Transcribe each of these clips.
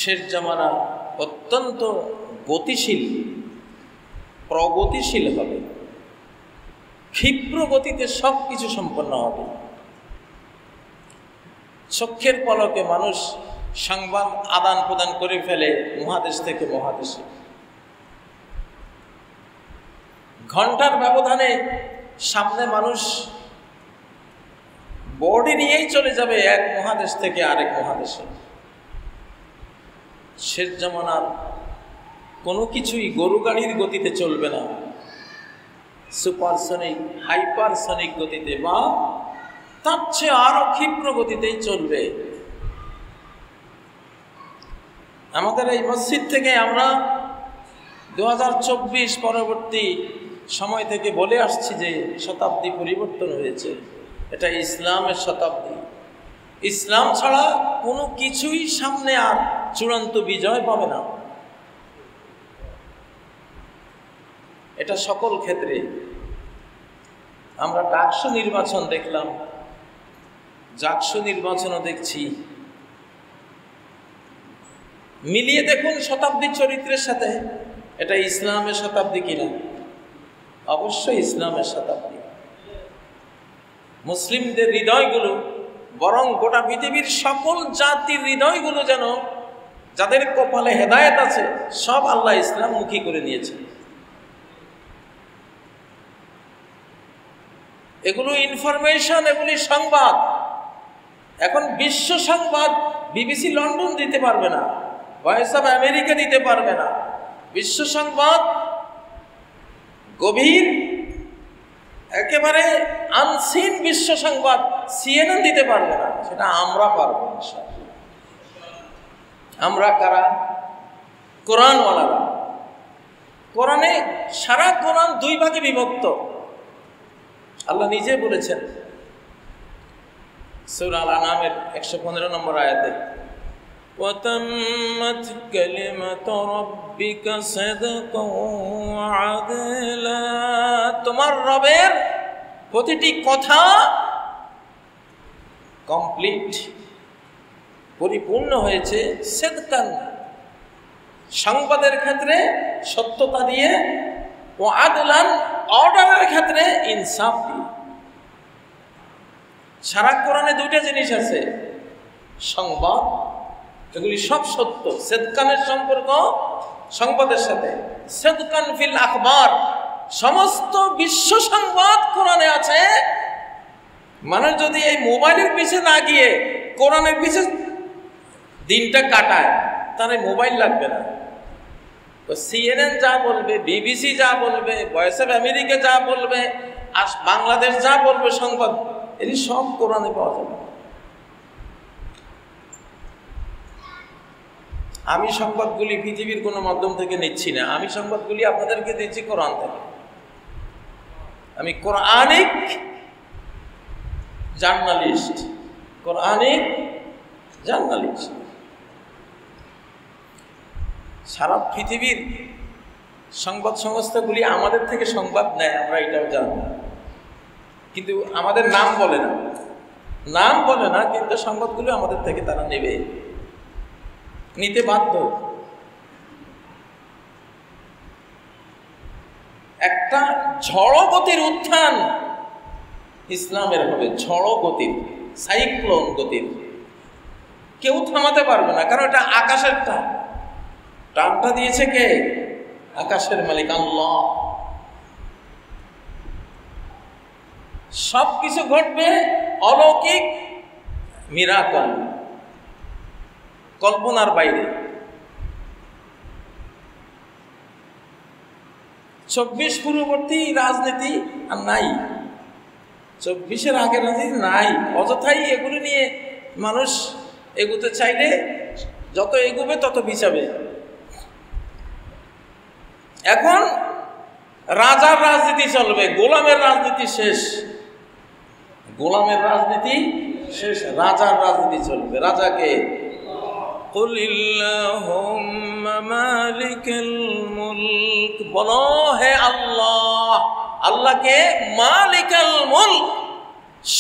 শেষ জামানা অত্যন্ত গতিশীল, প্রগতিশীল হবে, ক্ষিপ্র গতিতে সব কিছু সম্পন্ন হবে। চক্ষের পলকে মানুষ সংবাদ আদান প্রদান করে ফেলে মহাদেশ থেকে মহাদেশে। ঘন্টার ব্যবধানে সামনে মানুষ বডি নিয়েই চলে যাবে এক মহাদেশ থেকে আরেক মহাদেশে। শেষ জামানার কোনো কিছুই গরু গাড়ির গতিতে চলবে না, সুপারসনিক হাইপারসনিক গতিতে বা তার চেয়ে আরো ক্ষিপ্র গতিতেই চলবে। আমাদের এই মসজিদ থেকে আমরা 2024 পরবর্তী সময় থেকে বলে আসছি যে শতাব্দী পরিবর্তন হয়েছে, এটা ইসলামের শতাব্দী। ইসলাম ছাড়া কোনো কিছুই সামনে আর চূড়ান্ত বিজয় পাবে না, এটা সকল ক্ষেত্রে। আমরা ডাকসু নির্বাচন দেখলাম, জাকসু নির্বাচনও দেখছি, মিলিয়ে দেখুন শতাব্দীর চরিত্রের সাথে এটা ইসলামের শতাব্দী কিনা। অবশ্যই ইসলামের শতাব্দী। মুসলিমদের হৃদয়গুলো বরং গোটা পৃথিবীর সকল জাতির হৃদয়গুলো যেন, যাদের কপালে হেদায়েত আছে, সব আল্লাহ ইসলামমুখী করে নিয়েছে। এগুলো ইনফরমেশন, এগুলি সংবাদ। এখন বিশ্ব সংবাদ বিবিসি লন্ডন দিতে পারবে না, ভয়েস অফ আমেরিকা দিতে পারবে না। বিশ্ব সংবাদ গভীর, একেবারে আনসিন বিশ্ব সংবাদ সিএনএন দিতে পারবে না, সেটা আমরা পারবো। আমরা কারা? কোরআনওয়ালারা। কোরআনে সারা কোরআন দুই ভাগে বিভক্ত। আল্লাহ নিজে বলেছেন সূরা আল-আনআমের 115 নম্বর আয়াতে, وَتَمَّتْ كَلِمَةُ رَبِّكَ صِدْقًا وَعَدْلًا। তোমার রবের প্রতিটি কথা কমপ্লিট, পরিপূর্ণ হয়েছে, সিদকান সংবাদের ক্ষেত্রে সত্যতা দিয়ে, ও আদলান অর্ডারের ক্ষেত্রে ইনসাফ দিয়ে। সারা কোরআনে দুইটা জিনিস আছে, সংবাদ, এগুলি সব সত্য। সিদকানের সম্পর্ক সংবাদের সাথে, সিদকান ফিল আখবার, সমস্ত বিশ্ব সংবাদ কোরআনে আছে। মানুষ যদি এই মোবাইলের পিছে না গিয়ে কোরআনের পিছে দিনটা কাটায়, তাহলে মোবাইল লাগবে না। সিএনএন যা বলবে, বিবিসি যা বলবে, ভয়েস অফ আমেরিকা যা বলবে, আর বাংলাদেশ যা বলবে সংবাদ, এটি সব কোরআনে পাওয়া যাবে। আমি সংবাদগুলি পৃথিবীর কোনো মাধ্যম থেকে নিচ্ছি না, আমি সংবাদগুলি আপনাদেরকে দিচ্ছি কোরআন থেকে। আমি কোরআনিক জার্নালিস্ট, কোরআনিক জার্নালিস্ট। সারা পৃথিবীর সংবাদ সংস্থাগুলি আমাদের থেকে সংবাদ নেয়, আমরা এটাও জানি, কিন্তু আমাদের নাম বলে না, নাম বলে না, কিন্তু সংবাদগুলো আমাদের থেকে তারা নেবে, নিতে বাধ্য। একটা ঝড় গতির উত্থান ইসলামের হবে, ঝড় গতির, সাইক্লোন গতির। কেউ থামাতে পারবে না, কারণ এটা আকাশের টান। টানটা দিয়েছে কে? আকাশের মালিক আল্লাহ। সব কিছু ঘটবে অলৌকিক, মিরাকল, কল্পনার বাইরে। 24 পূর্ববর্তী রাজনীতি আর নাই, 24-এর আগের রাজনীতি নাই। অযথাই এগুলো নিয়ে মানুষ এগুতে চাইলে যত এগুবে তত বিচাবে। এখন রাজার রাজনীতি চলবে, গোলামের রাজনীতি শেষ। গোলামের রাজনীতি শেষ, রাজার রাজনীতি চলবে। রাজাকে قل اللهم مالك الملك, বলো হে আল্লাহ, আল্লাহকে মালিকাল মুলক,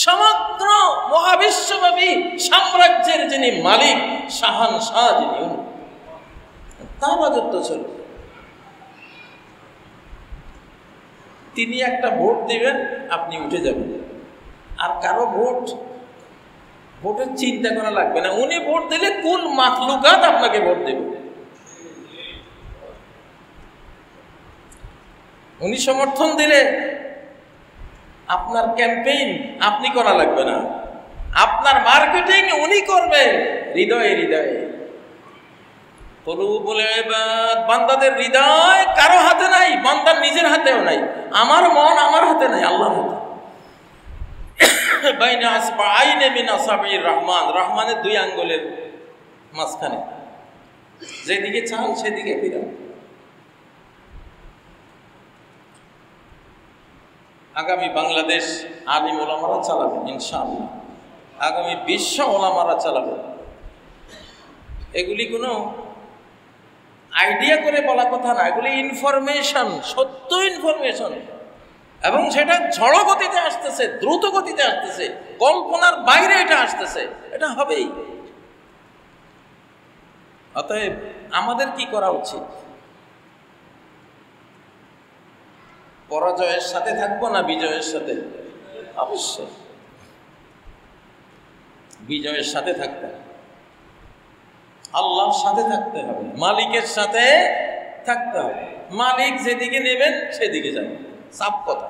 সমগ্র মহাবিশ্বব্যাপী সাম্রাজ্যের যিনি মালিক, শাহানশাহ যিনি, তার রাজত্ব চলবে। তিনি একটা ভোট দিবেন, আপনি উঠে যাবেন, আর কারো ভোটের চিন্তা করা লাগবে না। উনি ভোট দিলে কুল মাখলুকাত আপনাকে ভোট দেবে। উনি সমর্থন দিলে আপনার ক্যাম্পেইন আপনি করা লাগবে না, আপনার মার্কেটিং উনি করবে হৃদয়ে হৃদয়ে। বান্দাদের হৃদয় কারো হাতে নাই, বান্দার নিজের হাতেও নাই। আমার মন আমার হাতে নাই, আল্লাহর হাতে। রহমান, রহমানের 2 আঙ্গুলের মাঝখানে, যেদিকে চান সেদিকে ফিরান। আগামী বাংলাদেশ আলিম ওলামারা চালাবেন ইনশাআল্লাহ, আগামী বিশ্ব ওলামারা চালাবেন। এগুলি কোনো আইডিয়া করে বলা কথা না, এগুলি ইনফরমেশন, সত্য ইনফরমেশন, এবং সেটা ঝড় গতিতে আসতেছে, দ্রুত গতিতে আসতেছে, কল্পনার বাইরে এটা আসতেছে, এটা হবেই। অতএব আমাদের কি করা উচিত? পরাজয়ের সাথে থাকবো না বিজয়ের সাথে? অবশ্যই বিজয়ের সাথে থাকতে হবে, আল্লাহর সাথে থাকতে হবে, মালিকের সাথে থাকতে হবে। মালিক যেদিকে নেবেন সেদিকে যাবে, সাফ কথা।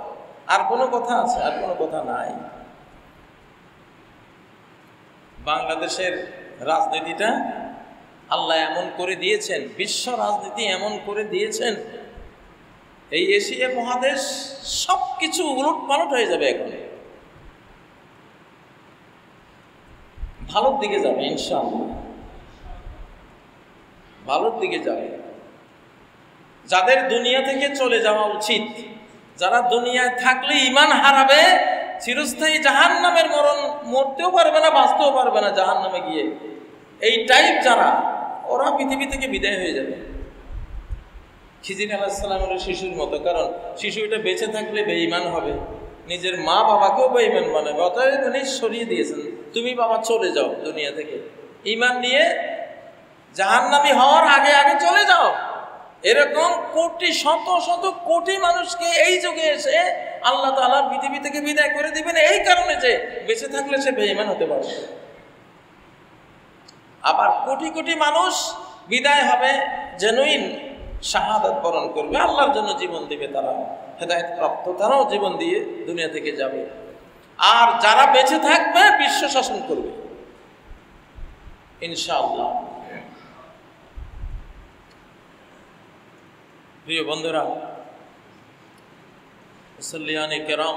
আর কোনো কথা আছে? আর কোনো কথা নাই। বাংলাদেশের রাজনীতিটা আল্লাহ এমন করে দিয়েছেন, বিশ্ব রাজনীতি এমন করে দিয়েছেন, এই এশিয়া মহাদেশ সবকিছু উলটপালট হয়ে যাবে। এখন ভালোর দিকে যাবে ইনশাআল্লাহ, ভালোর দিকে যাবে। যাদের দুনিয়া থেকে চলে যাওয়া উচিত, যারা দুনিয়ায় থাকলে ঈমান হারাবে, চিরস্থায়ী জাহান্নামের মরণ, মরতেও পারবে না, বাঁচতেও পারবে না জাহান্নামে গিয়ে, এই টাইপ যারা, ওরা পৃথিবী থেকে বিদায় হয়ে যাবে। খিজির আলাইহিস সালামের শিশুর মতো, কারণ শিশু এটা বেঁচে থাকলে বেঈমান হবে, নিজের মা বাবাকেও বেঈমান বানাবে। অতএব উনি সরিয়ে দিয়েছেন, তুমি বাবা চলে যাও দুনিয়া থেকে, ঈমান নিয়ে জাহান্নামী হওয়ার আগে আগে চলে যাও। এরকম কোটি, শত শত কোটি মানুষকে এই যুগে এসে আল্লাহ তাআলা পৃথিবী থেকে বিদায় করে দিবেন, এই কারণে যে বেঁচে থাকলে সে বেঈমান হতে পারবে। আবার কোটি কোটি মানুষ বিদায় হবে, জেনুইন শাহাদাত বরণ করবে, আল্লাহর জন্য জীবন দিবে, তারা হেদায়েত প্রাপ্ত, তারাও জীবন দিয়ে দুনিয়া থেকে যাবে। আর যারা বেঁচে থাকবে বিশ্ব শাসন করবে ইনশাআল্লাহ। প্রিয় বন্ধুরা, মুসল্লিয়ানে কেরাম,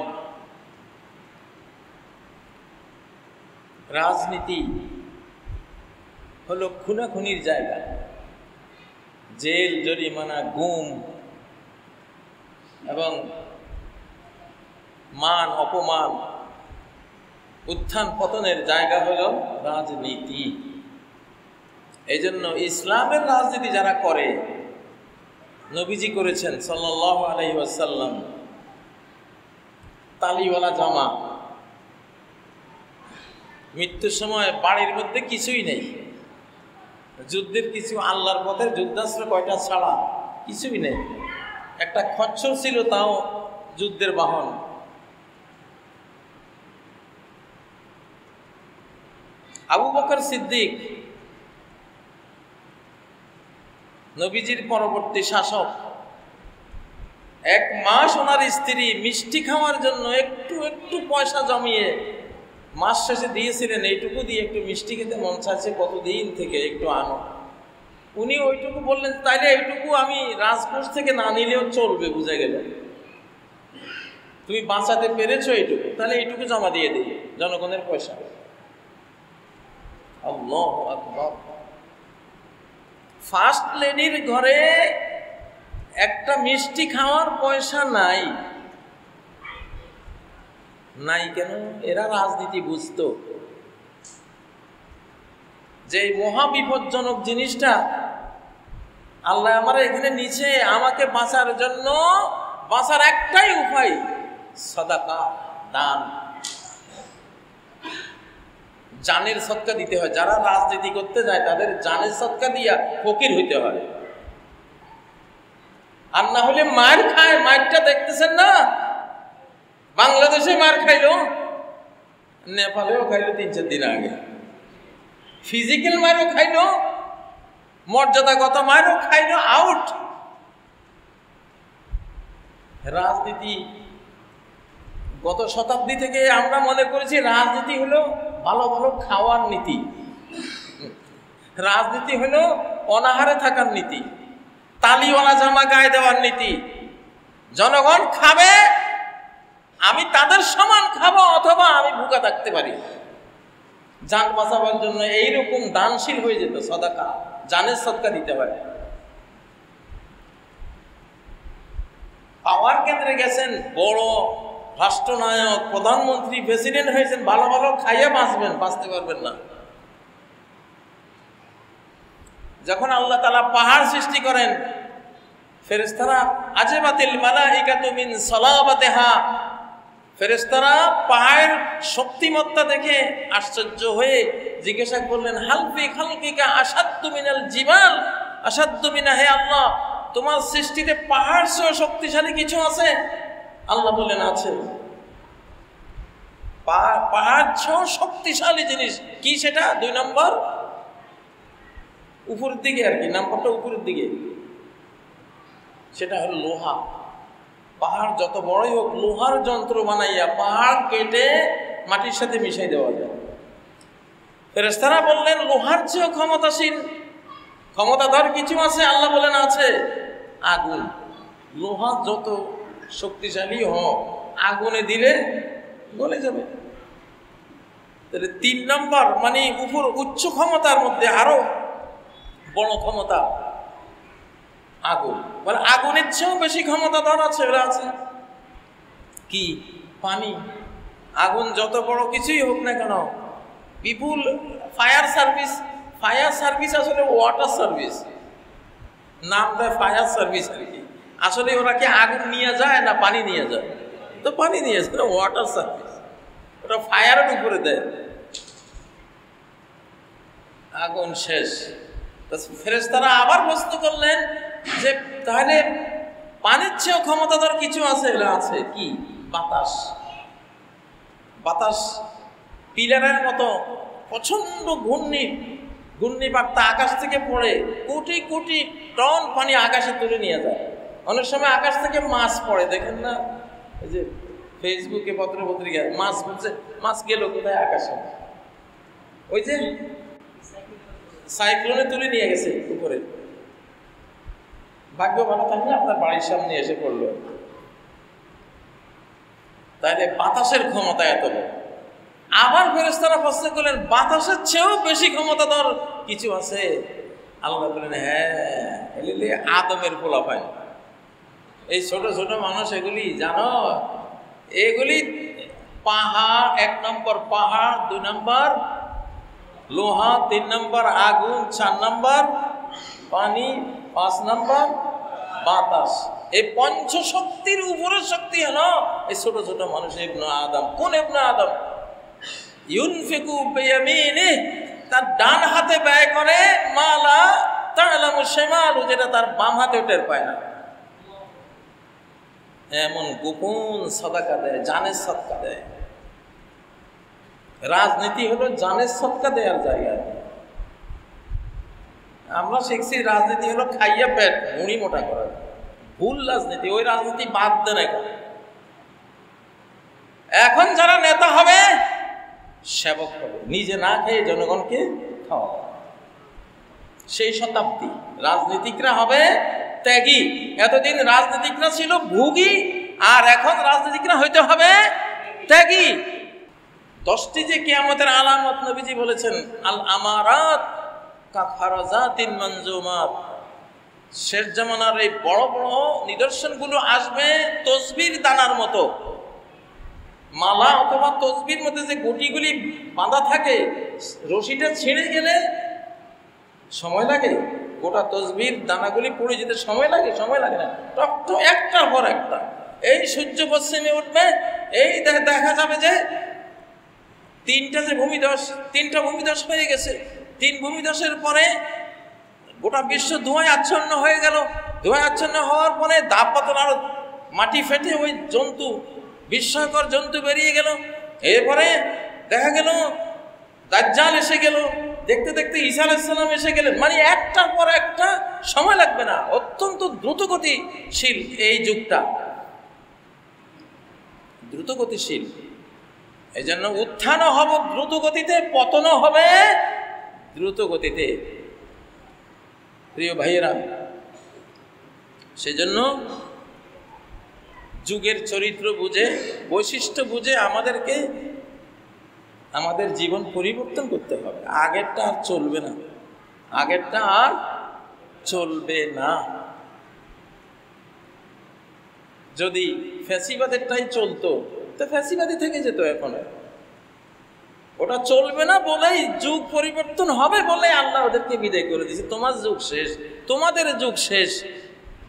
রাজনীতি হলো খুনাখুনির জায়গা। জেল, জরিমানা, গুম এবং মান অপমান, উত্থান পতনের জায়গা হলো রাজনীতি। এই জন্য ইসলামের রাজনীতি যারা করে, নবীজি করেছেন সাল্লাল্লাহু আলাইহি ওয়াসাল্লাম, তালিওয়ালা জামা। মৃত্যুর সময় বাড়ির মধ্যে কিছুই নেই, যুদ্ধের কিছু, আল্লাহর পথের যুদ্ধাস্ত্র কয়টা ছাড়া কিছুই নেই। একটা খচ্চর ছিল, তাও যুদ্ধের বাহন। আবু বকর সিদ্দিক নবীজির পরবর্তী শাসক, 1 মাস ওনার স্ত্রী মিষ্টি খাওয়ার জন্য একটু একটু পয়সা জমিয়ে মাস শেষে দিয়েছিলেন, এইটুকু দিয়ে একটু মিষ্টি খেতে মন চাইছে কতদিন থেকে, একটু আনো। উনি ওইটুকু বললেন, তাইলে এইটুকু আমি রাজকোষ থেকে না নিলেও চলবে, বুঝে গেল। তুমি বাঁচাতে পেরেছো এইটুকু, তাহলে এইটুকু জমা দিয়ে দিই, জনগণের পয়সা। আল্লাহু আকবার। ফার্স্ট লেডির ঘরে একটা মিষ্টি খাওয়ার পয়সা নাই। নাই কেন? এরা রাজনীতি বুঝতো যে মহা বিপজ্জনক জিনিসটা, আল্লাহ আমার এখানে নিচে, আমাকে বাঁচার জন্য বাঁচার একটাই উপায় সাদাকা, দান, জানের সদকা দিতে হয়। যারা রাজনীতি করতে যায় তাদের জানের সদকা দিয়া ফকির হইতে হয়। আর না হলে মার খায়, মারটা দেখতেছেন না? বাংলাদেশে মার খাইলো, নেপালেও খাইলো 3-4 দিন আগে। ফিজিক্যাল মারও খাইলো, মর্যাদাগত মারও খাইলো, আউট। রাজনীতি গত শতাব্দী থেকে আমরা মনে করেছি রাজনীতি হলো ভালো ভালো খাওয়ার নীতি, রাজনীতি হলো অনাহারে থাকার নীতি, তালিওয়ালা জামা গায়ে দেওয়ার নীতি। জনগণ খাবে, আমি তাদের সমান খাবো, অথবা আমি ভুকা থাকতে পারি। জান বাঁচাবার জন্য এইরকম দানশীল হয়ে যেত, সদাকা, জানের সদকা দিতে হয়। পাওয়ার কেন্দ্রে গেছেন, বড় রাষ্ট্রনায়ক, প্রধানমন্ত্রী, প্রেসিডেন্ট হয়েছেন, ভালো ভালো খাইয়ে বাঁচবেন, বাঁচতে পারবেন না। যখন আল্লাহ তাআলা পাহাড় সৃষ্টি করেন, ফেরেশতারা আজবাতিল মালাইকাতু মিন সালাবাতিহা, ফেরেশতারা পাহাড়ের শক্তিমত্তা দেখে আশ্চর্য হয়ে জিজ্ঞাসা করলেন, হালফি খালকিকা আসাদ্দু মিনাল জিবাল আসাদ্দু মিনা, হে আল্লাহ, তোমার সৃষ্টিতে পাহাড় চেয়ে শক্তিশালী কিছু আছে? আল্লাহ বললেন, আছে। পাহাড় চেয়ে শক্তিশালী জিনিস কি সেটা? 2 নম্বর, উপরের দিকে আর কি, নাম্বারটা উপরের দিকে, সেটা হলো লোহা। পাহাড় যত বড়ই হোক, লোহার যন্ত্র বানাইয়া পাহাড় কেটে মাটির সাথে মিশাই দেওয়া যায়। ফেরেশতারা বললেন, লোহার চেয়েও ক্ষমতাশীল, ক্ষমতাধর কিছু আছে? আল্লাহ বলেন, আছে। আগুন। লোহা যত শক্তিশালী হোক, আগুনে দিলে গলে যাবে। তাহলে 3 নম্বর, মানে উপর উচ্চ ক্ষমতার মধ্যে আরো বড় ক্ষমতা আগুন। মানে আগুনের চেয়েও বেশি ক্ষমতাধর আছে, ওরা আছে কি? পানি। আগুন যত বড় কিছুই হোক না কেন, বিপুল ফায়ার সার্ভিস, ফায়ার সার্ভিস আসলে ওয়াটার সার্ভিস, নাম দেয় ফায়ার সার্ভিস আর কি। আসলে ওরা কি আগুন নিয়ে যায় না পানি নিয়ে যায়? তো পানি নিয়ে যায়, ওয়াটার সার্ভিস। ওটা ফায়ারের উপরে দেয়। আগুন শেষ। ফেরেশতারা আবার প্রশ্ন করলেন যে তাহলে পানির চেয়েও ক্ষমতাধর কিছু আছে? এগুলো আছে কি? বাতাস। বাতাস পিলারের মতো প্রচন্ড ঘূর্ণিপাকটা আকাশ থেকে পড়ে কোটি কোটি টন পানি আকাশে তুলে নিয়ে যায়। অনেক সময় আকাশ থেকে মাছ পড়ে, দেখেন না? এই যে ফেসবুকে, পত্র পত্রিকায় মাছ বলছে, মাছ গেল কোথায়? আকাশে। ওই যে সাইক্লোনে তুলে নিয়ে গেছে উপরে। ভাগ্য ভালো থাকলে আপনার বাড়ির সামনে এসে পড়লো। তাইলে বাতাসের ক্ষমতা এত বড়। আবার ফেরেশতারা প্রশ্ন করলেন, বাতাসের চেয়েও বেশি ক্ষমতাধর কিছু আছে? আল্লাহ বলেন, হ্যাঁ, এগুলি আদমের পোলাপাইন, এই ছোট ছোট মানুষ, এগুলি জানো, এগুলি পাহাড়। 1 নম্বর পাহাড়, 2 নম্বর লোহা, 3 নম্বর আগুন, 4 নম্বর পানি, 5 নম্বর বাতাস। এই পঞ্চশক্তির উপরের শক্তি হলো এই ছোট ছোট মানুষ, ইবনে আদম। কোন ইবনে আদম? ইউনফিকু বিয়ামিনিহি, তার ডান হাতে ব্যয় করে, মালা তা'লামু শিমালু, যেটা তার বাম হাতে টের পায় না। এমন গোপন সাদাকা দেয়, জানের সদকা দেয়। রাজনীতি হলো জানের সদকা দেওয়ার জায়গা। আমরা শিখছি রাজনীতি হলো খাইয়া পেট মুড়ি মোটা করা। ভুল রাজনীতি, ওই রাজনীতি বাদ দেন। এখন যারা নেতা হবে, সেবক হবে, নিজে না খেয়ে জনগণকে খাওয়া। সেই শতাব্দী রাজনীতিকরা হবে ত্যাগী। এতদিন রাজনীতিকরা ছিল ভোগী, আর এখন রাজনীতিকরা হইতে হবে ত্যাগী। 10টি যে কিয়ামতের আলামত নবীজি বলেছেন, আল আমারাত কা খারাজাতিন মানজুমাত। শেষ জামানার এই বড় বড় নিদর্শনগুলো আসবে তসবির দানার মতো। মালা অথবা তসবির মধ্যে যে গুটিগুলি বাঁধা থাকে, রশিটা ছিঁড়ে গেলে সময় লাগে, গোটা তসবির দানাগুলি পড়ে যেতে সময় লাগে? সময় লাগে না, টক একটার পর একটা। এই সূর্য পশ্চিমে উঠবে, এই দেখা যাবে যে 3টা ভূমিধস হয়ে গেছে। 3 ভূমিধসের পরে গোটা বিশ্ব ধোঁয়ায় আচ্ছন্ন হয়ে গেল। ধোঁয়াচ্ছন্ন হওয়ার পরে দাব পাতল আরো মাটি ফেটে ওই জন্তু, বিস্ময়কর জন্তু বেরিয়ে গেল। এরপরে দেখা গেল দাজ্জাল এসে গেল, দেখতে দেখতে ঈসা আলাইহিস সালাম এসে গেলেন। মানে একটার পর একটা, সময় লাগবে না, অত্যন্ত দ্রুতগতিশীল এই যুগটা, দ্রুতগতিশীল। এই জন্য উত্থানও হবে দ্রুত গতিতে, পতনও হবে দ্রুত গতিতে। প্রিয় ভাইয়েরা, সেজন্য যুগের চরিত্র বুঝে, বৈশিষ্ট্য বুঝে আমাদেরকে আমাদের জীবন পরিবর্তন করতে হবে। আগেরটা আর চলবে না, আগেরটা আর চলবে না। যদি ফ্যাসিবাদেরটাই চলতো তো ফ্যাসিবাদী থেকে যেত। এখন ওটা চলবে না বলেই, যুগ পরিবর্তন হবে বলে আল্লাহ ওদেরকে বিদায় করে দিয়েছে। তোমার যুগ শেষ, তোমাদের যুগ শেষ,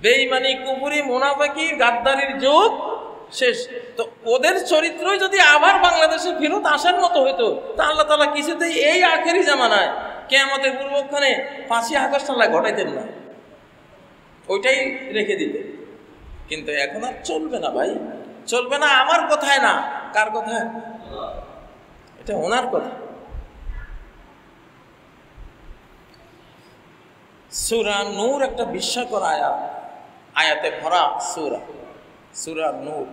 বেঈমানি, কুফরি, মুনাফিকি, গাদ্দারির যুগ শেষ। তো ওদের চরিত্রই যদি আবার বাংলাদেশে ফেরত আসার মতো হইতো, তা আল্লাহ তাআলা কিছুতেই এই আখেরি জামানায় কিয়ামতের পূর্বক্ষণে 5ই আগস্ট আল্লাহ ঘটাইতেন না, ওইটাই রেখে দিতেন। কিন্তু এখন আর চলবে না ভাই, চলবে না। আমার কথায় না, কার কথায়? এটা ওনার কথা। সূরা নূর একটা বিস্ময়কর আয়াত, আয়াতে ভরা সূরা নূর।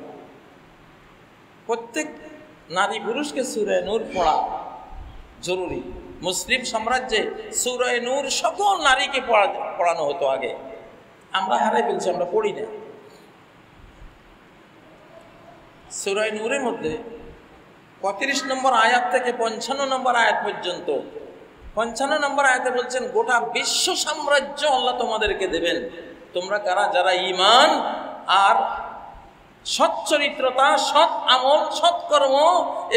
প্রত্যেক নারী পুরুষকে সূরা নূর পড়া জরুরি। মুসলিম সাম্রাজ্যে সূরা নূর সকল নারীকে পড়ানো হতো আগে। আমরা হারাই ফেলছি, আমরা পড়ি না। সূরা নূরের মধ্যে 35 নম্বর আয়াত থেকে 55 নম্বর আয়াত পর্যন্ত, 55 নম্বর আয়াতে বলছেন, গোটা বিশ্ব সাম্রাজ্য আল্লাহ তোমাদেরকে দেবেন। তোমরা কারা? যারা ঈমান আর সৎ চরিত্রতা, সৎ আমল, সৎকর্ম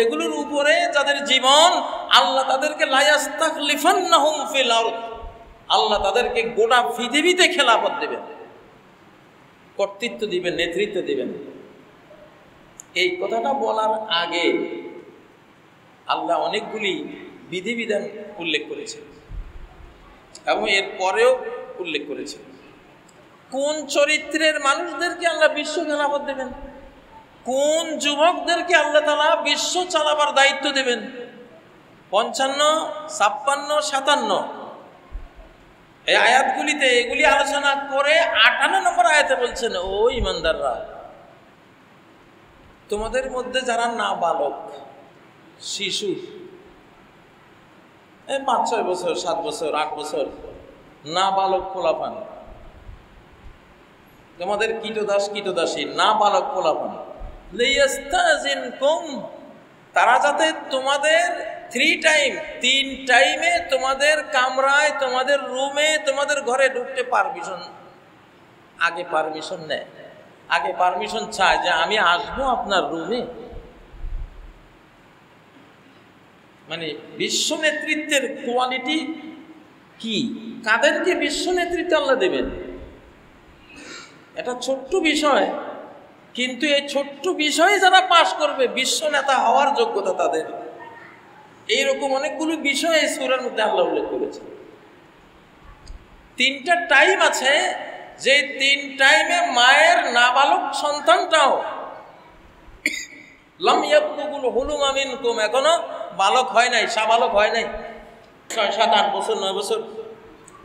এগুলোর উপরে যাদের জীবন, আল্লাহ তাদেরকে লা ইস্তাখলিফান্নাহুম ফিল আরদ, আল্লাহ তাদেরকে গোটা পৃথিবীতে খেলাফত দেবেন, কর্তৃত্ব দিবেন, নেতৃত্ব দিবেন। এই কথাটা বলার আগে আল্লাহ অনেকগুলি বিধিবিধান উল্লেখ করেছেন এবং এর পরেও উল্লেখ করেছেন। কোন চরিত্রের মানুষদেরকে আল্লাহ বিশ্ব খেলাফত দেবেন, কোন যুবকদেরকে আল্লাহ তাআলা বিশ্ব চালাবার দায়িত্ব দেবেন। 55, 56, 57 এই আয়াতগুলিতে এগুলি আলোচনা করে 58 নম্বর আয়াতে বলছেন, ও ঈমানদাররা, তোমাদের মধ্যে যারা নাবালক, শিশু, 5-6 বছর, 7 বছর, 8 বছর, নাবালক পোলাপান, তোমাদের কীটদাস কীটদাসী নাবালক পোলাপান, লিয়াস্তাযিনকুম, তারা যাতে তোমাদের 3 টাইমে তোমাদের কামরায়, তোমাদের রুমে, তোমাদের ঘরে ঢুকতে আগে পারমিশন নেয়, আগে পারমিশন চায় যে আমি আসবো আপনার রুমে। মানে বিশ্ব নেতৃত্বের কোয়ালিটি কি, কাদেরকে বিশ্ব নেতৃত্ব আল্লাহ দেবেন? এটা ছোট্ট বিষয়, কিন্তু এই ছোট্ট বিষয়ে যারা পাশ করবে বিশ্ব নেতা হওয়ার যোগ্যতা তাদের। এইরকম অনেকগুলো বিষয় এই সূরার মধ্যে আল্লাহ উল্লেখ করেছে। 3টা টাইম আছে, যে 3 টাইমে মায়ের নাবালক সন্তানটাও লাম ইয়াবলুগুল হুলুম মিনকুম, এখনো বালক হয় নাই, সাবালক হয় নাই, 6, 7, 8 বছর, 9 বছর,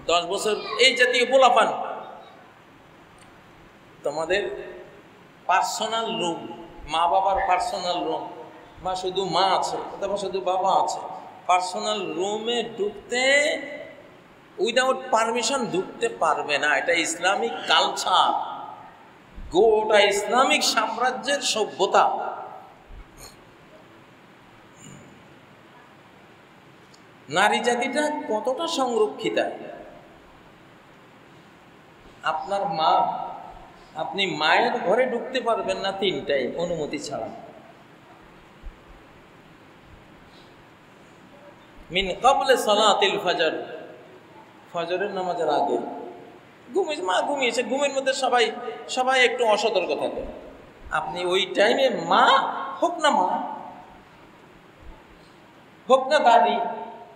10 বছর, এই জাতীয় পোলাপান, তোমাদের পার্সোনাল রুম, মা বাবার পার্সোনাল রুম, বা শুধু মা আছে অথবা শুধু বাবা আছে, পার্সোনাল রুমে ঢুকতে উইদাউট পারমিশন ঢুকতে পারবে না। এটা ইসলামিক কালচার, গোটা ইসলামিক সাম্রাজ্যের সভ্যতা। নারী জাতিটা কতটা সংরক্ষিতা। আপনার মা, আপনি মায়ের ঘরে ঢুকতে পারবেন না 3 টাইম অনুমতি ছাড়া। মিন ক্বাবলে সালাতিল ফজর, ফজরের নামাজের আগে। মা ঘুমিয়েছে, ঘুমের মধ্যে সবাই একটু অসতর্ক থাকে, আপনি ওই টাইমে, মা হোক না মা, হোক না দাদি,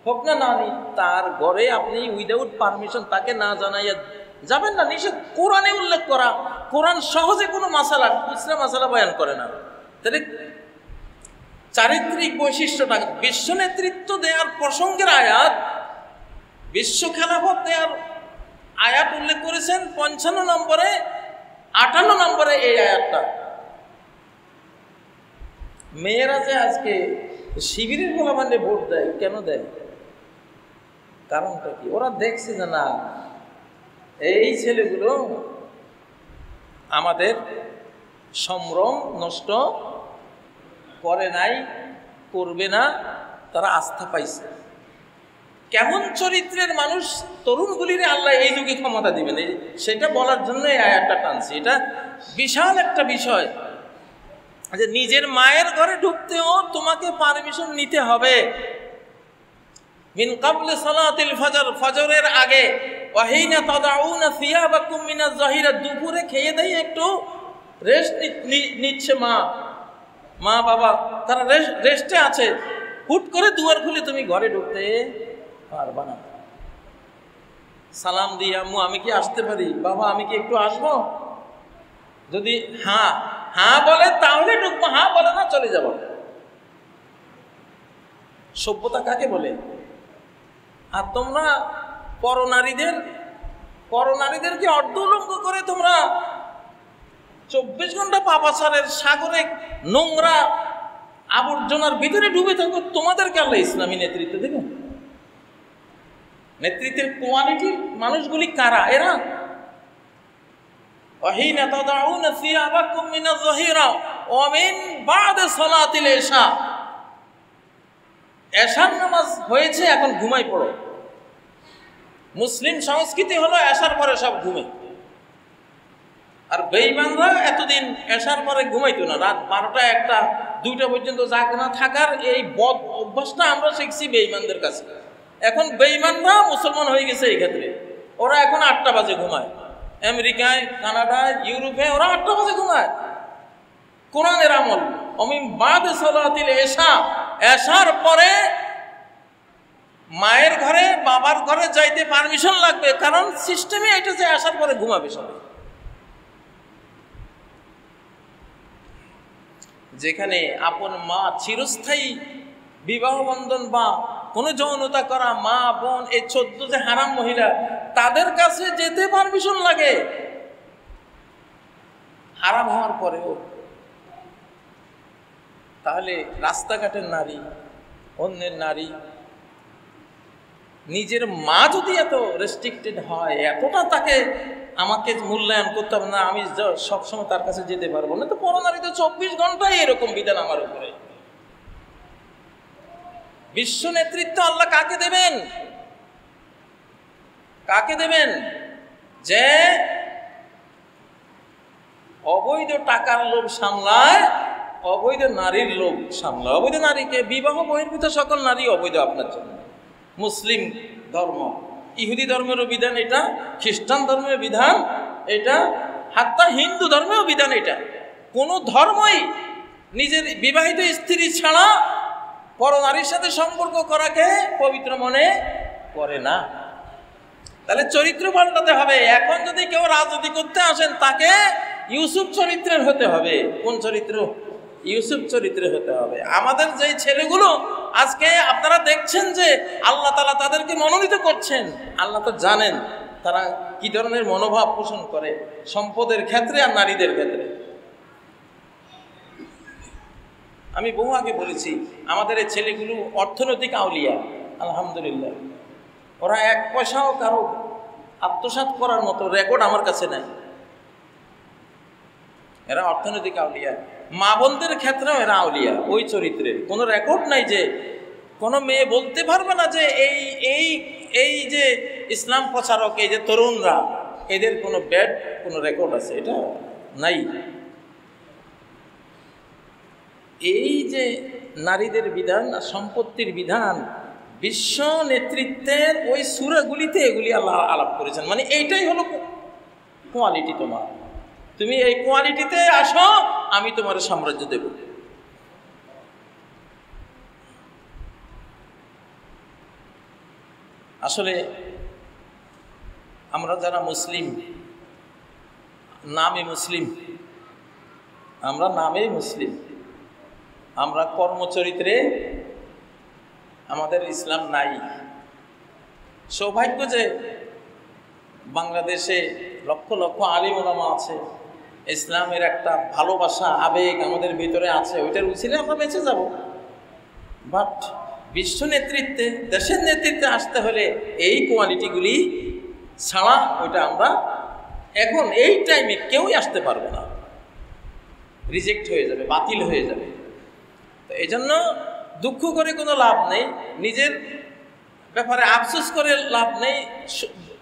হোক না নানি, তার ঘরে আপনি উইদাউট পারমিশন, তাকে না জানাইয়া যাবেন না, নিষেধ। কোরআনে উল্লেখ করা, কোরআন সহজে কোনো মাসালা খুচরা মাসালা বয়ান করে না। তাহলে চারিত্রিক বৈশিষ্ট্যটা, বিশ্ব নেতৃত্ব দেওয়ার প্রসঙ্গের আয়াত, বিশ্ব খেলাফত দেওয়ার আয়াত উল্লেখ করেছেন 55 নম্বরে, 58 নম্বরে এই আয়াতটা। মেয়েরা যে আজকে শিবিরের গোলাবান্ডে ভোট দেয়, কেন দেয়? কারণটা কি? ওরা দেখছে যে না, এই ছেলেগুলো আমাদের সম্ভ্রম নষ্ট করে নাই, করবে না, তারা আস্থা পাইছে। কেমন চরিত্রের মানুষ তরুণগুলিরে আল্লাহ এই যুগে ক্ষমতা দিবেন, সেটা বলার জন্য এই আয়াতটা টানছি। এটা বিশাল একটা বিষয় যে নিজের মায়ের ঘরে ঢুকতেও তোমাকে পারমিশন নিতে হবে। মিন ক্বাবলি সালাতিল ফজর, ফজরের আগে, ওয়াহিনা তাদাউনা সিয়াবাকুম মিনাজ যাহিরা, দুপুরে খেয়ে দেয় একটু রেস্ট নিচ্ছে মা বাবা, তারা রেস্টে আছে। হুট করে দুয়ার খুলে তুমি ঘরে ঢুকতে পারবা না। সালাম দিয়ে আম্মু আমি কি আসতে পারি, বাবা আমি কি একটু আসবো, যদি হ্যাঁ বলে তাহলে ঢুকবো, হ্যাঁ বলে না চলে যাব। সভ্যতা কাকে বলে? আর তোমরা পরনারীদেরকে অর্ধ উলঙ্গ করে তোমরা 24 ঘন্টা পাপাচারের সাগরে নোংরা আবর্জনার ভিতরে ডুবে থাকো। তোমাদেরকে আল্লাহ ইসলামী নেতৃত্ব দেবে? নেতৃত্বের কোয়ালিটির মানুষগুলি কারা? এরা ওয়াহিনা তাদাউনা সিয়াবাকুম মিনাজ যাহিরা ওয়া মিন বা'দি সালাতিল ইশা, এশার নামাজ হয়েছে এখন ঘুমাই পড়ো। মুসলিম সংস্কৃতি হলো এশার পরে সব ঘুমে। আর বেঈমানরা এতদিন এশার পরে ঘুমাইতো না, রাত 12টা 1টা 2টা পর্যন্ত জাগনা থাকার এই বদ অভ্যাসটা আমরা শিখছি বেঈমানদের কাছে। এখন বেঈমানরা মুসলমান হয়ে গেছে এই ক্ষেত্রে। ওরা এখন 8টা বাজে ঘুমায়। আমেরিকায়, কানাডায়, ইউরোপে ওরা 8টা বাজে ঘুমায়। কোরআনের আমল অমিন বাদে সালাতিল ইশা, এশার পরে মায়ের ঘরে বাবার ঘরে যাইতে পারমিশন লাগবে, কারণ সিস্টেমে এটা যে এশার পরে ঘুমাবে সবাই। যেখানে আপন মা চিরস্থায়ী বিবাহ বন্ধন বা কোনো যৌনতা করা মা বোন, এই 14 যে হারাম মহিলা, তাদের কাছে যেতে পারমিশন লাগে হারাম হওয়ার পরেও। তাহলে রাস্তাঘাটের নারী, অন্যের নারী, নিজের মা যদি এত রেস্ট্রিক্টেড হয়, এতটা তাকে আমাকে মূল্যায়ন করতে হবে না, আমি সবসময় তার কাছে যেতে পারবো না, তো পরনারী তো 24 ঘন্টায় এরকম বিধান আমার উপরে। বিশ্ব নেতৃত্ব আল্লাহ কাকে দেবেন? কাকে দেবেন? যে অবৈধ টাকার লোভ সামলায়, অবৈধ নারীর লোভ সামলায়। অবৈধ নারীকে, বিবাহ বহির্ভূত সকল নারী অবৈধ আপনার জন্য। মুসলিম ধর্ম, ইহুদি ধর্মেরও বিধান এটা, খ্রিস্টান ধর্মের বিধান এটা, হাত্তা হিন্দু ধর্মেও বিধান এটা। কোনো ধর্মই নিজের বিবাহিত স্ত্রী ছাড়া পরনারীর সাথে সম্পর্ক করাকে পবিত্র মনে করে না। তাহলে চরিত্র পাল্টাতে হবে। এখন যদি কেউ রাজনীতি করতে আসেন, তাকে ইউসুফ চরিত্রের হতে হবে। কোন চরিত্র? ইউসুফ চরিত্রের হতে হবে। আমাদের যেই ছেলেগুলো আজকে আপনারা দেখছেন যে আল্লাহ তাআলা তাদেরকে মনোনীত করছেন, আল্লাহ তো জানেন তারা কি ধরনের মনোভাব পোষণ করে সম্পদের ক্ষেত্রে আর নারীদের ক্ষেত্রে। আমি বহু আগে বলেছি, আমাদের এই ছেলেগুলো অর্থনৈতিক আউলিয়া, আলহামদুলিল্লাহ। ওরা 1 পয়সাও কারো আত্মসাৎ করার মতো রেকর্ড আমার কাছে নাই। এরা অর্থনৈতিক আউলিয়া। মা বোনদের ক্ষেত্রেও এরা আউলিয়া, ওই চরিত্রের কোনো রেকর্ড নাই। যে কোনো মেয়ে বলতে পারবে না যে এই যে ইসলাম প্রচারক, এই যে তরুণরা, এদের কোনো ব্যাড কোনো রেকর্ড আছে, এটা নাই। এই যে নারীদের বিধান, সম্পত্তির বিধান, বিশ্ব নেতৃত্বের ওই সূরাগুলিতে এগুলি আল্লাহ আলাপ করেছেন। মানে এইটাই হলো কোয়ালিটি তোমার। তুমি এই কোয়ালিটিতে আসো, আমি তোমার সাম্রাজ্য দেব। আসলে আমরা যারা মুসলিম, নামে মুসলিম, আমরা নামেই মুসলিম, আমরা কর্মচরিত্রে আমাদের ইসলাম নাই। সৌভাগ্য যে বাংলাদেশে লক্ষ লক্ষ আলিম ওলামা আছে, ইসলামের একটা ভালোবাসা আবেগ আমাদের ভিতরে আছে, ওইটার উচিলে আমরা বেঁচে যাব। বাট বিশ্ব নেতৃত্বে, দেশের নেতৃত্বে আসতে হলে এই কোয়ালিটিগুলি ছাড়া ওইটা আমরা এখন এই টাইমে কেউই আসতে পারবে না, রিজেক্ট হয়ে যাবে, বাতিল হয়ে যাবে। তো এই জন্য দুঃখ করে কোনো লাভ নেই, নিজের ব্যাপারে আফসোস করে লাভ নেই।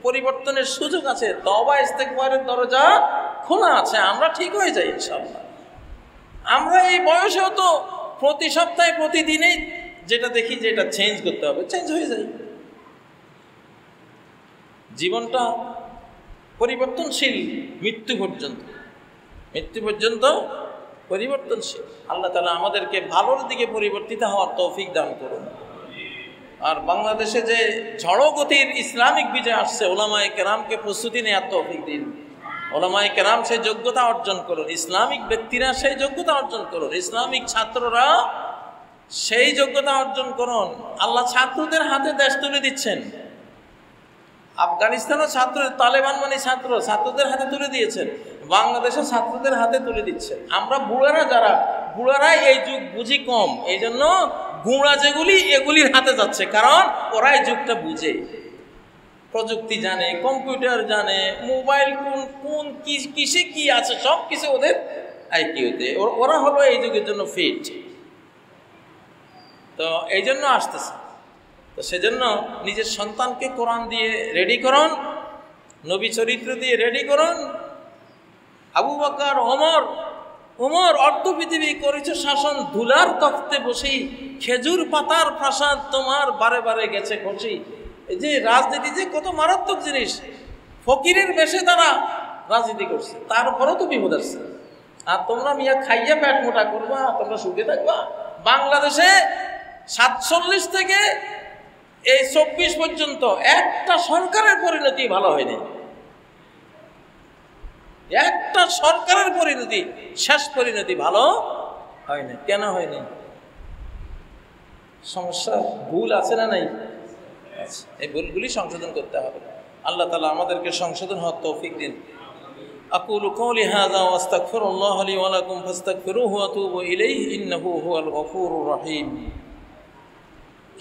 পরিবর্তনের সুযোগ আছে, তওবা ইস্তেগফারের দরজা খোলা আছে, আমরা ঠিক হয়ে যাই ইনশাআল্লাহ। আমরা এই বয়সেও তো প্রতি সপ্তাহে প্রতিদিনেই যেটা দেখি যে এটা চেঞ্জ করতে হবে, চেঞ্জ হয়ে যায়। জীবনটা পরিবর্তনশীল মৃত্যু পর্যন্ত, মৃত্যু পর্যন্ত পরিবর্তনশীল। আল্লাহ তাআলা আমাদেরকে ভালোর দিকে পরিবর্তিত হওয়ার তৌফিক দান করুন। আর বাংলাদেশে যে ঝড়ো গতির ইসলামিক বিজয় আসছে, ওলামায়ে কেরামকে প্রস্তুতি নেওয়ার তৌফিক দিন। ওলামায়ে কেরাম সেই যোগ্যতা অর্জন করুন, ইসলামিক ব্যক্তিরা সেই যোগ্যতা অর্জন করুন, ইসলামিক ছাত্ররা সেই যোগ্যতা অর্জন করুন। আল্লাহ ছাত্রদের হাতে দেশ তুলে দিচ্ছেন। আফগানিস্তানও ছাত্র, তালেবান মানে ছাত্র, ছাত্রদের হাতে তুলে দিয়েছেন, বাংলাদেশের ছাত্রদের হাতে তুলে দিচ্ছেন। আমরা বুড়ারা যারা, বুড়ারা এই যুগ বুঝি কম, এই জন্য গুঁড়া যেগুলি এগুলির হাতে যাচ্ছে, কারণ ওরা এই যুগটা বুঝে, প্রযুক্তি জানে, কম্পিউটার জানে, মোবাইল কোন কোন কিসে কি আছে সব কিছু ওদের আইকিউতে, ওরা হলো এই যুগের জন্য ফিট। তো এই জন্য আসতেছে। তো সেজন্য নিজের সন্তানকে কোরআন দিয়ে রেডি করুন, নবী চরিত্র দিয়ে রেডি করুন। আবু বকর, ওমর অর্ধ পৃথিবী করেছে শাসন, ধুলার তখ্তে বসি, খেজুর পাতার প্রাসাদ তোমার বারে বারে গেছে খসি। এই যে রাজনীতি যে কত মারাত্মক জিনিস, ফকিরের বেশে তারা রাজনীতি করছে, তারপরও তো বিপদ আসছে। আর তোমরা মিয়া খাইয়া পেট মোটা করবা, তোমরা সুখে থাকবা। বাংলাদেশে 47 থেকে এই 24 পর্যন্ত একটা সরকারের পরিণতি ভালো হয়নি, একটা সরকারের পরিণতি, শেষ পরিণতি ভালো হয়নি। কেন হয়নি? সমস্যা, ভুল আছে না নাই? এই ভুলগুলি সংশোধন করতে হবে। আল্লাহ তাআলা আমাদেরকে সংশোধন হওয়ার তৌফিক দিন। আকুলু কওলি হাযা ওয়া আস্তাগফিরুল্লাহ লি ওয়া লাকুম ফাস্তাগফিরুহু ওয়া তুবু ইলাইহি ইন্নাহু হুয়াল গফুরুর রহিম।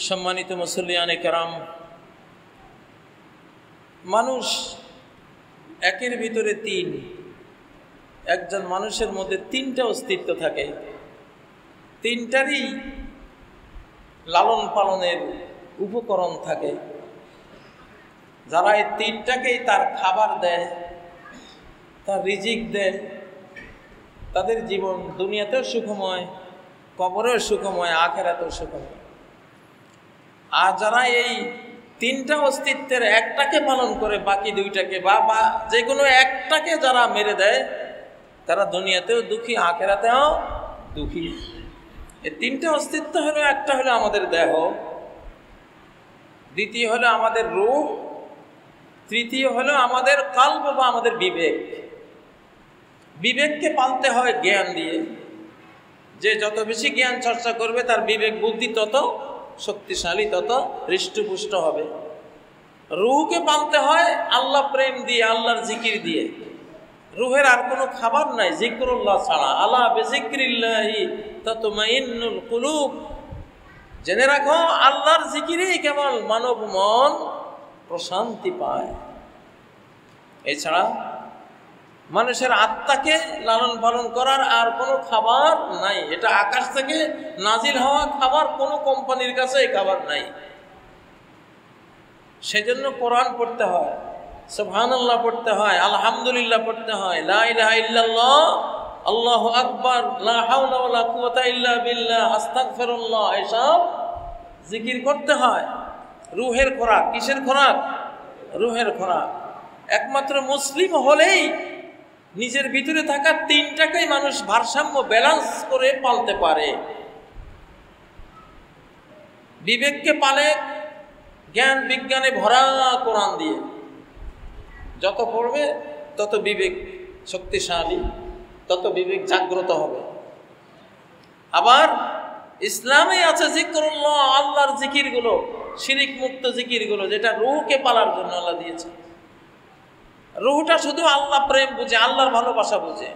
সম্মানিত মুসল্লিয়ানে কেরাম, মানুষ একের ভিতরে তিন, একজন মানুষের মধ্যে তিনটা অস্তিত্ব থাকে, তিনটারই লালন পালনের উপকরণ থাকে। যারা এই তিনটাকেই তার খাবার দেয়, তার রিজিক দেয়, তাদের জীবন দুনিয়াতেও সুখময়, কবরেও সুখময়, আখিরাতেও সুখময়। আর যারা এই তিনটা অস্তিত্বের একটাকে পালন করে, বাকি দুইটাকে বা যে কোনো একটাকে যারা মেরে দেয়, তারা দুনিয়াতেও দুঃখী, আখিরাতেও দুঃখী। এই তিনটা অস্তিত্ব হলো, একটা হলো আমাদের দেহ, দ্বিতীয় হলো আমাদের রূহ, তৃতীয় হলো আমাদের কলব বা আমাদের বিবেক। বিবেককে পালতে হয় জ্ঞান দিয়ে, যে যত বেশি জ্ঞান চর্চা করবে তার বিবেক বুদ্ধি তত শক্তিশালী, তত হৃষ্টপুষ্ট হবে। রুহকে পালতে হয় আল্লাহ প্রেম দিয়ে, আল্লাহর জিকির দিয়ে। রুহের আর কোনো খাবার নাই জিক্রুল্লাহ ছাড়া। আলা বিজিক্রিল্লাহি তাতমাইন্নুল কুলুব। জেনে রাখো, আল্লাহর জিকিরেই কেবল মানব মন প্রশান্তি পায়। এছাড়া মানুষের আত্মাকে লালন পালন করার আর কোনো খাবার নাই। এটা আকাশ থেকে নাজিল হওয়া খাবার, কোনো কোম্পানির কাছে এই খাবার নাই। সেজন্য কোরআন পড়তে হয়, সুবহানাল্লাহ পড়তে হয়, আলহামদুলিল্লাহ পড়তে হয়, লা ইলাহা ইল্লাল্লাহ, আল্লাহু আকবার, লা হাওলা ওয়ালা কুওয়াতা ইল্লা বিল্লাহ, আস্তাগফিরুল্লাহ, এসব জিকির করতে হয়। রুহের খোরাক। কিসের খোরাক? রুহের খোরাক। একমাত্র মুসলিম হলেই নিজের ভিতরে থাকা তিনটাকেই মানুষ ভারসাম্য, ব্যালেন্স করে পালতে পারে। বিবেককে পালে জ্ঞান বিজ্ঞানে ভরা কোরআন দিয়ে, যত পড়বে তত বিবেক শক্তিশালী, তত বিবেক জাগ্রত হবে। আবার ইসলামে আছে জিকরুল্লাহ, আল্লাহর জিকিরগুলো, শিরিক মুক্ত জিকিরগুলো, যেটা রূহকে পালার জন্য আল্লাহ দিয়েছে। রূহটা শুধু আল্লাহ প্রেম বুঝে, আল্লাহর ভালোবাসা বুঝে,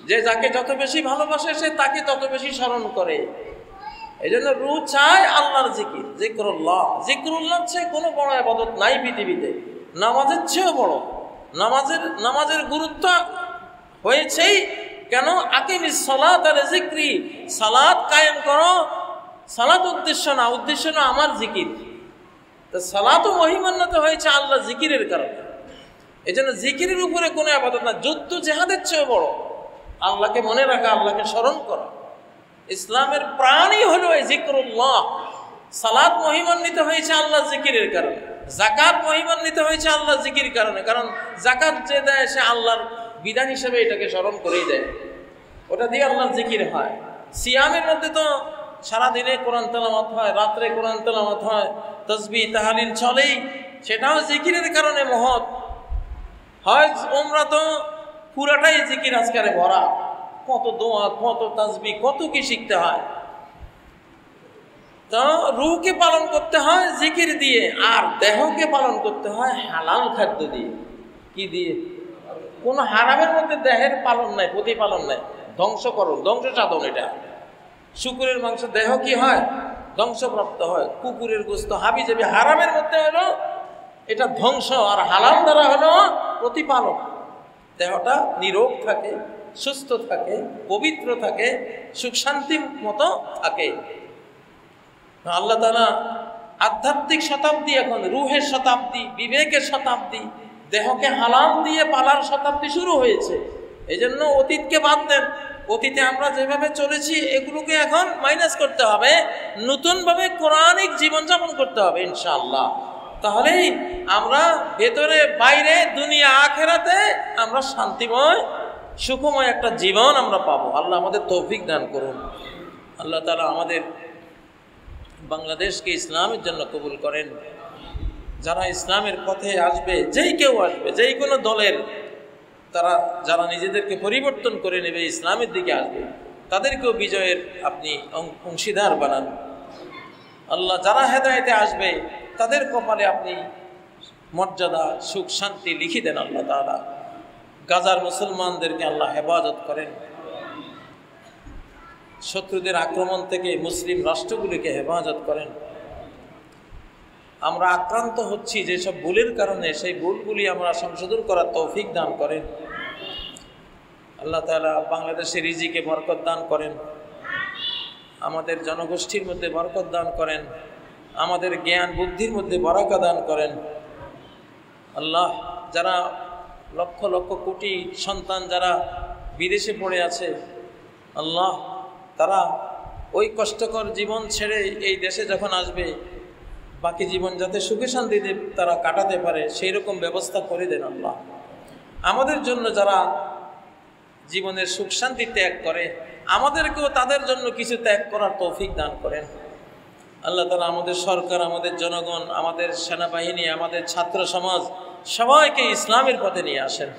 যে যাকে যত বেশি ভালোবাসে সে তাকে তত বেশি স্মরণ করে। এই জন্য রূহ চায় আল্লাহর জিকির, জিকরুল্লাহ। জিকরুল্লাহ চেয়ে কোনো বড় ইবাদত নাই পৃথিবীতে, নামাজের চেয়েও বড়। নামাজের গুরুত্ব হয়েছেই কেন? আকিমিস সালাত আলা যিকরি, সালাত কায়েম করো। সালাত উদ্দেশ্য না, উদ্দেশ্য না আমার জিকির। তো সালাতও মহিমান্বিত হয়েছে আল্লাহ জিকিরের কারণে। এই জন্য জিকিরের উপরে কোনো ইবাদত না, যুদ্ধ জিহাদের চেয়েও বড় আল্লাহকে মনে রাখা, আল্লাহকে স্মরণ করা। ইসলামের প্রাণই হলো এই জিকরুল্লাহ। সালাত মহিমান্বিত হয়েছে আল্লাহ জিকিরের কারণে, যাকাত মহিমান্বিত হয়েছে আল্লাহ জিকির কারণে। কারণ যাকাত যে দেয় সে আল্লাহর বিধান হিসেবে এটাকে স্মরণ করেই দেয়, ওটা দিয়ে আল্লাহর জিকির হয়। সিয়ামের মধ্যে তো সারাদিনে কোরআন তেলাওয়াত হয়, রাত্রে কোরআন তেলাওয়াত হয়, তাসবিহ তাহলিল চলেই, সেটাও জিকিরের কারণে মহৎ হয়। ওমরা তো পুরাটাই জিকির আজকারে ভরা, কত দোয়া, কত তাসবিহ, কত কি শিখতে হয়। তো রূহকে পালন করতে হয় জিকির দিয়ে, আর দেহকে পালন করতে হয় হালাল খাদ্য দিয়ে। কি দিয়ে? কোনো হারামের মধ্যে দেহের পালন নাই, প্রতিপালন নাই, ধ্বংসকরণ, ধ্বংস সাধন। এটা শুকুরের মাংস দেহ কি হয়? ধ্বংসপ্রাপ্ত হয়। কুকুরের গোস্ত হাবি যাবি, হারামের মধ্যে হলো এটা ধ্বংস, আর হালাল দ্বারা হলো প্রতিপালন। দেহটা নিরোগ থাকে, সুস্থ থাকে, পবিত্র থাকে, সুখ শান্তি মতো থাকে। আল্লাহ তাআলা আধ্যাত্মিক শতাব্দী, এখন রুহের শতাব্দী, বিবেকের শতাব্দী, দেহকে হালাল দিয়ে পালার শতাব্দী শুরু হয়েছে। এই জন্য অতীতকে বাদ দেন, অতীতে আমরা যেভাবে চলেছি এগুলোকে এখন মাইনাস করতে হবে, নতুনভাবে কোরআনিক জীবনযাপন করতে হবে ইনশাআল্লাহ। তাহলেই আমরা ভেতরে বাইরে দুনিয়া আখেরাতে আমরা শান্তিময় সুখময় একটা জীবন আমরা পাবো। আল্লাহ আমাদের তৌফিক দান করুন। আল্লাহ তাআলা আমাদের বাংলাদেশকে ইসলামের জন্য কবুল করেন। যারা ইসলামের পথে আসবে, যেই কেউ আসবে, যেই কোনো দলের, তারা যারা নিজেদেরকে পরিবর্তন করে নেবে, ইসলামের দিকে আসবে, তাদেরকেও বিজয়ের আপনি অংশীদার বানান। আল্লাহ যারা হেদায়েতে আসবে তাদের কপালে আপনি মর্যাদা, সুখ, শান্তি লিখে দেন। আল্লাহ তাআলা গাজার মুসলমানদেরকে আল্লাহ হেফাজত করেন, শত্রুদের আক্রমণ থেকে মুসলিম রাষ্ট্রগুলিকে হেফাজত করেন। আমরা আক্রান্ত হচ্ছি যেসব ভুলের কারণে, সেই ভুলগুলি আমরা সংশোধন করার তৌফিক দান করেন। আল্লাহ তাআলা বাংলাদেশের রিজিকে বরকত দান করেন, আমাদের জনগোষ্ঠীর মধ্যে বরকত দান করেন, আমাদের জ্ঞান বুদ্ধির মধ্যে বরকত দান করেন। আল্লাহ যারা লক্ষ লক্ষ কোটি সন্তান যারা বিদেশে পড়ে আছে, আল্লাহ তারা ওই কষ্টকর জীবন ছেড়ে এই দেশে যখন আসবে, বাকি জীবন যাতে সুখে শান্তিতে তারা কাটাতে পারে সেই রকম ব্যবস্থা করে দেন। আল্লাহ আমাদের জন্য যারা জীবনের সুখ শান্তি ত্যাগ করে, আমাদেরকেও তাদের জন্য কিছু ত্যাগ করার তৌফিক দান করেন। আল্লাহ তাআলা আমাদের সরকার, আমাদের জনগণ, আমাদের সেনাবাহিনী, আমাদের ছাত্র সমাজ সবাইকে ইসলামের পথে নিয়ে আসেন।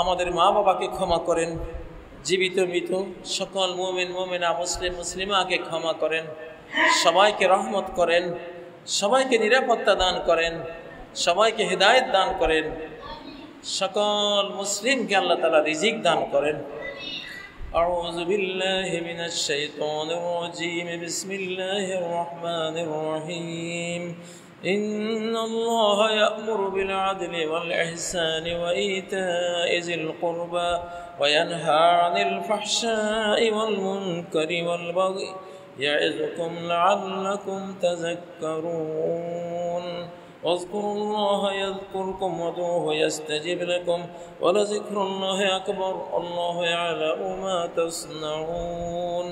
আমাদের মা বাবাকে ক্ষমা করেন, জীবিত মৃত সকল মুমিন মুমিনা, মুসলিম মুসলিমাকে ক্ষমা করেন, সবাইকে রহমত করেন, সবাইকে নিরাপত্তা দান করেন, সবাইকে হিদায়াত দান করেন, সকল মুসলিমকে আল্লাহ তাআলা রিজিক দান করেন। আউযু বিল্লাহি মিনাশ শাইতানির রাজীম, বিসমিল্লাহির রহমানির রহিম। ইন্নাল্লাহা ইয়া'মুরু বিল আদলি ওয়াল ইহসানি ওয়া ইতা'i যিল কুরবা ওয়া ইয়ানহা আনিল ফাহশা'i ওয়াল মুনকারি ওয়াল বাগই ইয়া'iযুকুম লা'আল্লাকুম তাযাক্কারুন। واذكروا الله يذكركم وادعوه يستجب لكم ولذكر الله أكبر والله يعلم ما تصنعون।